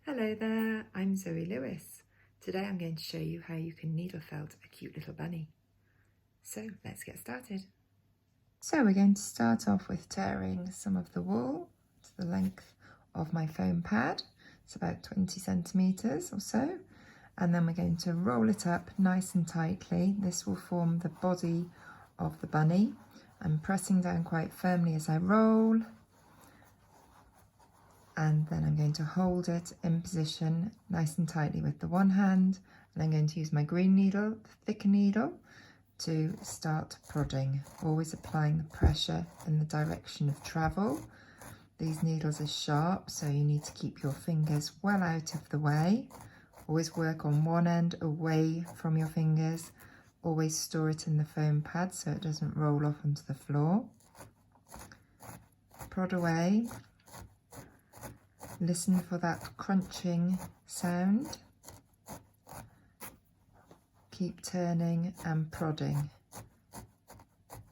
Hello there, I'm Zoe Lewis. Today I'm going to show you how you can needle felt a cute little bunny. So let's get started. So we're going to start off with tearing some of the wool to the length of my foam pad. It's about 20 centimetres or so. And then we're going to roll it up nice and tightly. This will form the body of the bunny. I'm pressing down quite firmly as I roll. And then I'm going to hold it in position nice and tightly with the one hand, and I'm going to use my green needle, the thicker needle, to start prodding, always applying the pressure in the direction of travel. These needles are sharp, so you need to keep your fingers well out of the way. Always work on one end away from your fingers. Always store it in the foam pad so it doesn't roll off onto the floor. Prod away. Listen for that crunching sound. Keep turning and prodding.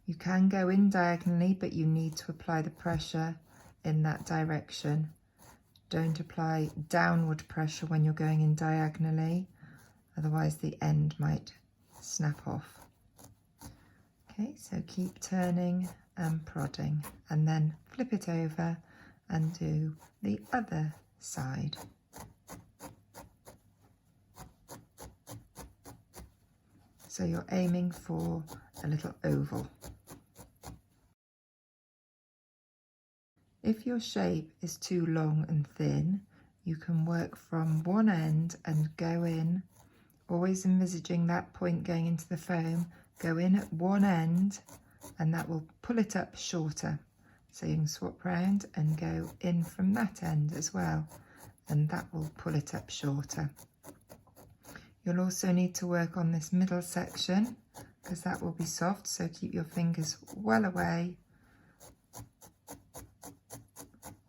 You can go in diagonally, but you need to apply the pressure in that direction. Don't apply downward pressure when you're going in diagonally, otherwise the end might snap off. Okay, so keep turning and prodding, and then flip it over and do the other side. So you're aiming for a little oval. If your shape is too long and thin, you can work from one end and go in, always envisaging that point going into the foam, go in at one end and that will pull it up shorter. So you can swap round and go in from that end as well, and that will pull it up shorter. You'll also need to work on this middle section because that will be soft, so keep your fingers well away.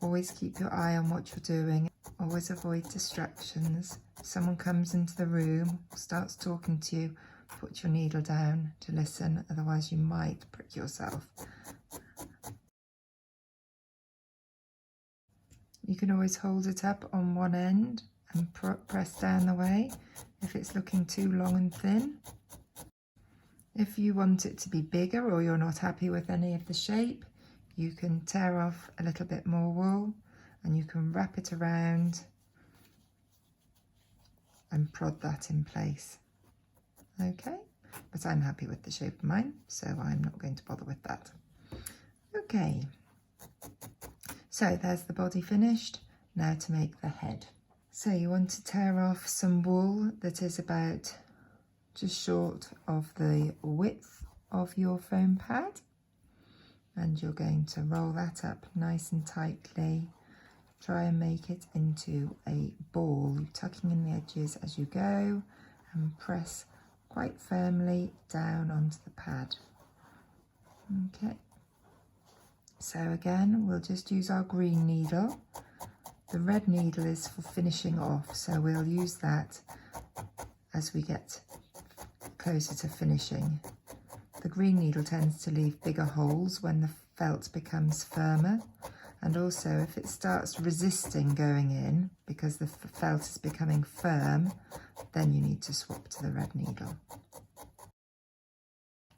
Always keep your eye on what you're doing. Always avoid distractions. If someone comes into the room, starts talking to you, put your needle down to listen, otherwise you might prick yourself. You can always hold it up on one end and press down the way if it's looking too long and thin. If you want it to be bigger or you're not happy with any of the shape, you can tear off a little bit more wool and you can wrap it around and prod that in place. Okay, but I'm happy with the shape of mine, so I'm not going to bother with that. Okay. So there's the body finished. Now to make the head. So you want to tear off some wool that is about just short of the width of your foam pad. And you're going to roll that up nice and tightly. Try and make it into a ball, tucking in the edges as you go, and press quite firmly down onto the pad. Okay. So again, we'll just use our green needle. The red needle is for finishing off, so we'll use that as we get closer to finishing. The green needle tends to leave bigger holes when the felt becomes firmer, and also if it starts resisting going in because the felt is becoming firm, then you need to swap to the red needle.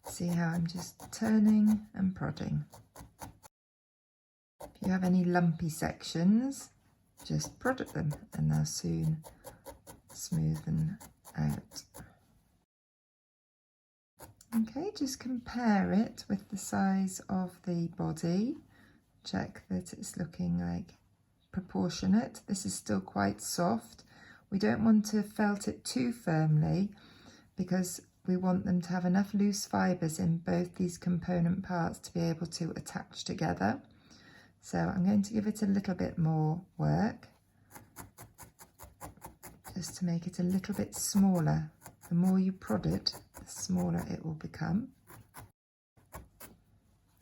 See how I'm just turning and prodding. If you have any lumpy sections, just prod at them and they'll soon smoothen out. Okay, just compare it with the size of the body. Check that it's looking like proportionate. This is still quite soft. We don't want to felt it too firmly because we want them to have enough loose fibres in both these component parts to be able to attach together. So I'm going to give it a little bit more work, just to make it a little bit smaller. The more you prod it, the smaller it will become.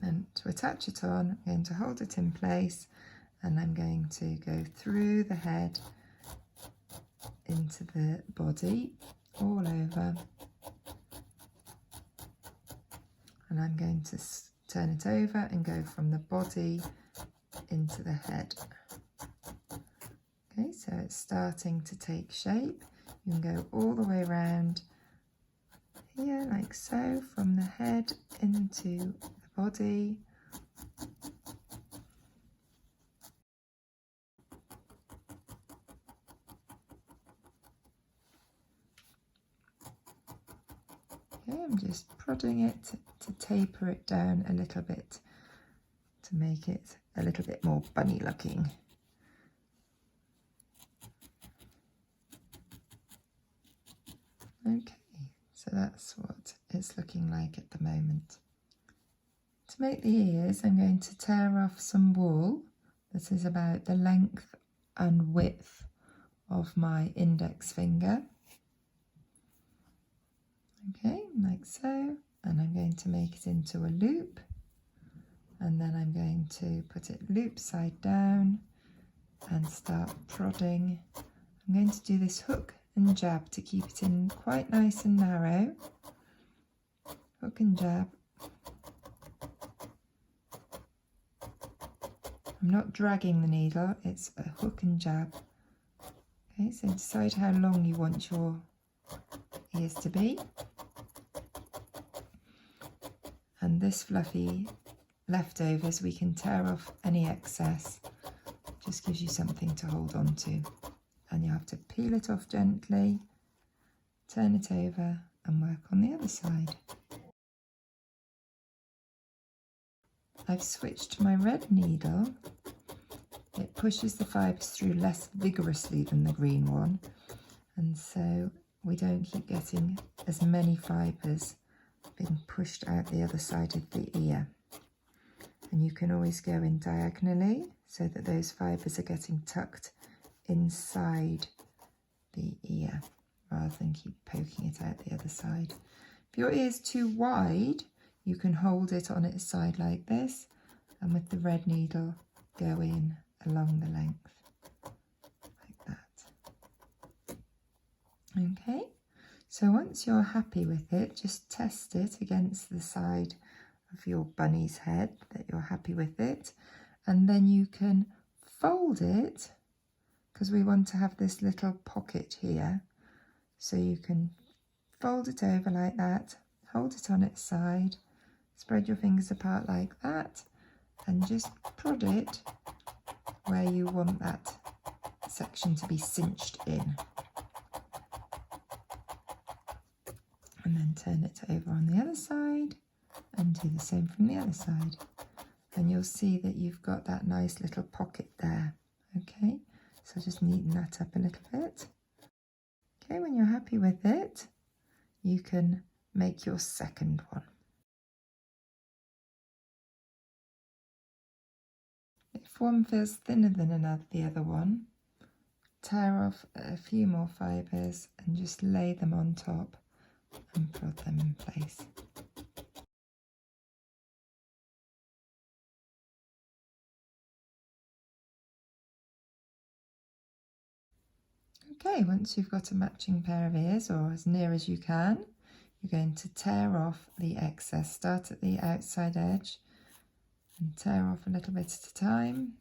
And to attach it on, I'm going to hold it in place and I'm going to go through the head into the body, all over. And I'm going to turn it over and go from the body into the head. Okay, so it's starting to take shape. You can go all the way around here like so, from the head into the body. Okay, I'm just prodding it to taper it down a little bit to make it a little bit more bunny looking. Okay, so that's what it's looking like at the moment. To make the ears, I'm going to tear off some wool that is about the length and width of my index finger. Okay, like so, and I'm going to make it into a loop, and then I'm going to put it loop side down and start prodding. I'm going to do this hook and jab to keep it in quite nice and narrow. Hook and jab. I'm not dragging the needle, it's a hook and jab. Okay, so decide how long you want your ears to be. And this fluffy leftovers, we can tear off any excess. Just gives you something to hold on to. And you have to peel it off gently, turn it over and work on the other side. I've switched to my red needle. It pushes the fibres through less vigorously than the green one, and so we don't keep getting as many fibres being pushed out the other side of the ear. And you can always go in diagonally so that those fibres are getting tucked inside the ear rather than keep poking it out the other side. If your ear is too wide, you can hold it on its side like this, and with the red needle go in along the length like that. Okay, so once you're happy with it, just test it against the side of your bunny's head that you're happy with it, and then you can fold it, because we want to have this little pocket here, so you can fold it over like that, hold it on its side, spread your fingers apart like that, and just prod it where you want that section to be cinched in. And then turn it over on the other side and do the same from the other side. And you'll see that you've got that nice little pocket there. Okay, so just neaten that up a little bit. Okay, when you're happy with it, you can make your second one. If one feels thinner than the other one, tear off a few more fibres and just lay them on top and prod them in place. Okay, once you've got a matching pair of ears, or as near as you can, you're going to tear off the excess. Start at the outside edge and tear off a little bit at a time.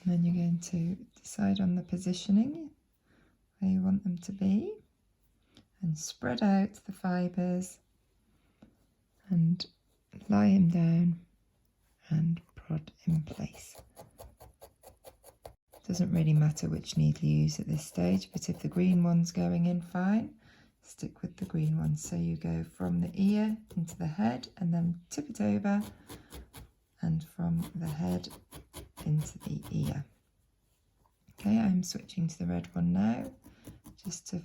And then you're going to decide on the positioning where you want them to be and spread out the fibres and lie them down and prod in place. Doesn't really matter which needle you use at this stage, but if the green one's going in fine, stick with the green one. So you go from the ear into the head and then tip it over, and from the head into the ear. Okay, I'm switching to the red one now, just to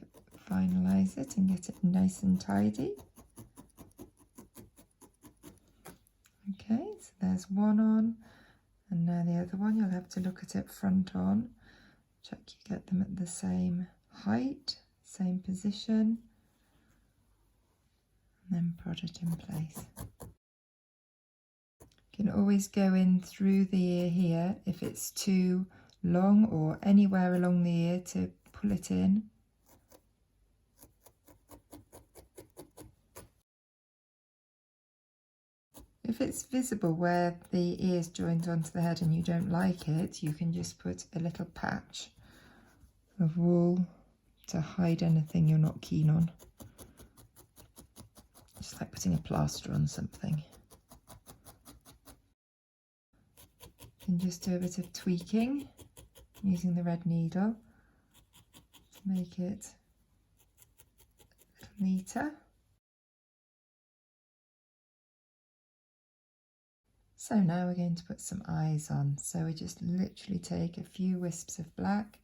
finalise it and get it nice and tidy. Okay, so there's one on, and now the other one. You'll have to look at it front on, check you get them at the same height, same position, and then prod it in place. You can always go in through the ear here if it's too long, or anywhere along the ear to pull it in. If it's visible where the ear's joined onto the head and you don't like it, you can just put a little patch of wool to hide anything you're not keen on. Just like putting a plaster on something. And just do a bit of tweaking using the red needle to make it a little neater. So now we're going to put some eyes on. So we just literally take a few wisps of black,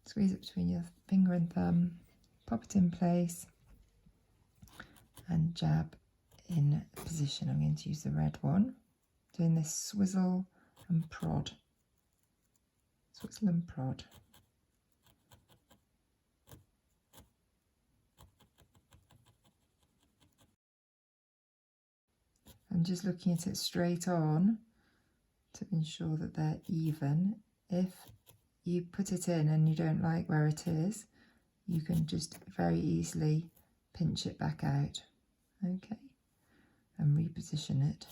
squeeze it between your finger and thumb, pop it in place and jab in position. I'm going to use the red one, doing this swizzle and prod. Swizzle and prod. I'm just looking at it straight on to ensure that they're even. If you put it in and you don't like where it is, you can just very easily pinch it back out, okay, and reposition it.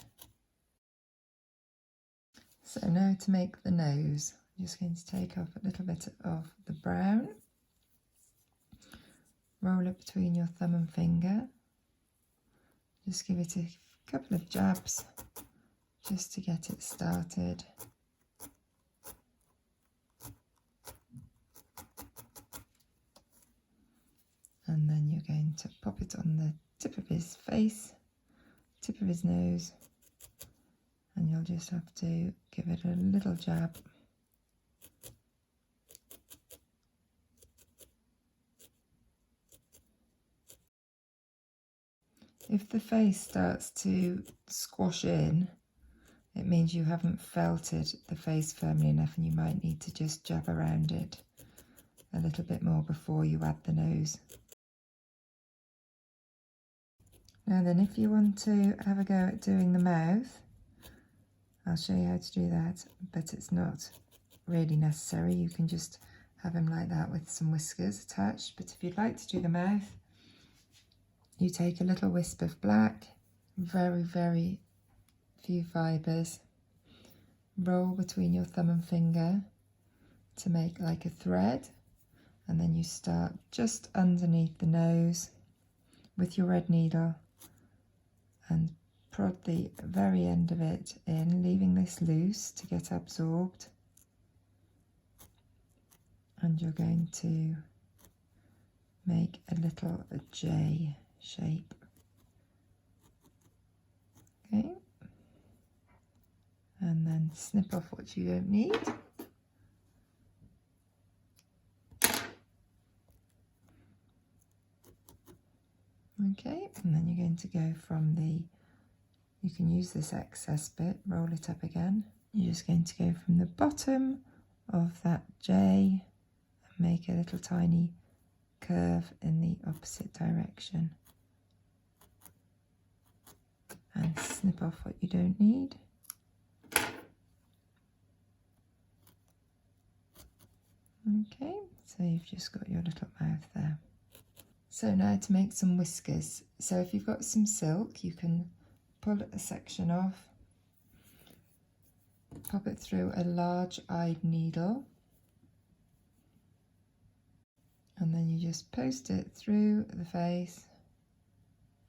So now to make the nose, I'm just going to take off a little bit of the brown, roll it between your thumb and finger, just give it a couple of jabs just to get it started. And then you're going to pop it on the tip of his face, tip of his nose, and you'll just have to give it a little jab. If the face starts to squash in, it means you haven't felted the face firmly enough and you might need to just jab around it a little bit more before you add the nose. Now then, if you want to have a go at doing the mouth, I'll show you how to do that, but it's not really necessary. You can just have him like that with some whiskers attached. But if you'd like to do the mouth, you take a little wisp of black, very, very few fibres, roll between your thumb and finger to make like a thread, and then you start just underneath the nose with your red needle and prod the very end of it in, leaving this loose to get absorbed. And you're going to make a little J shape. Okay. And then snip off what you don't need. Okay, and then you're going to go from the, you can use this excess bit, roll it up again. You're just going to go from the bottom of that J and make a little tiny curve in the opposite direction. And snip off what you don't need. Okay, so you've just got your little mouth there. So now to make some whiskers. So if you've got some silk, you can pull a section off, pop it through a large-eyed needle, and then you just post it through the face,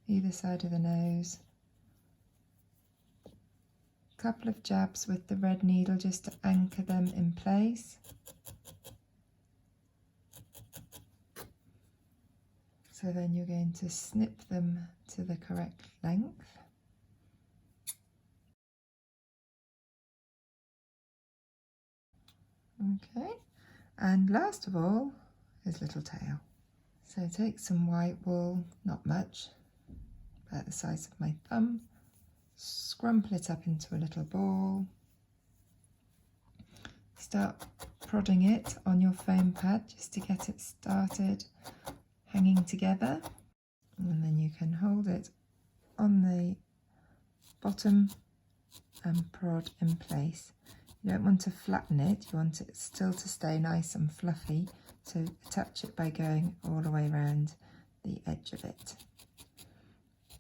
either side of the nose. A couple of jabs with the red needle just to anchor them in place. So then you're going to snip them to the correct length. Okay, and last of all, his little tail. So take some white wool, not much, about the size of my thumb, scrumple it up into a little ball, start prodding it on your foam pad just to get it started hanging together, and then you can hold it on the bottom and prod in place. You don't want to flatten it, you want it still to stay nice and fluffy, so attach it by going all the way around the edge of it.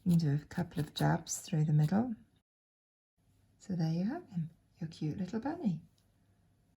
You can do a couple of jabs through the middle. So there you have him, your cute little bunny.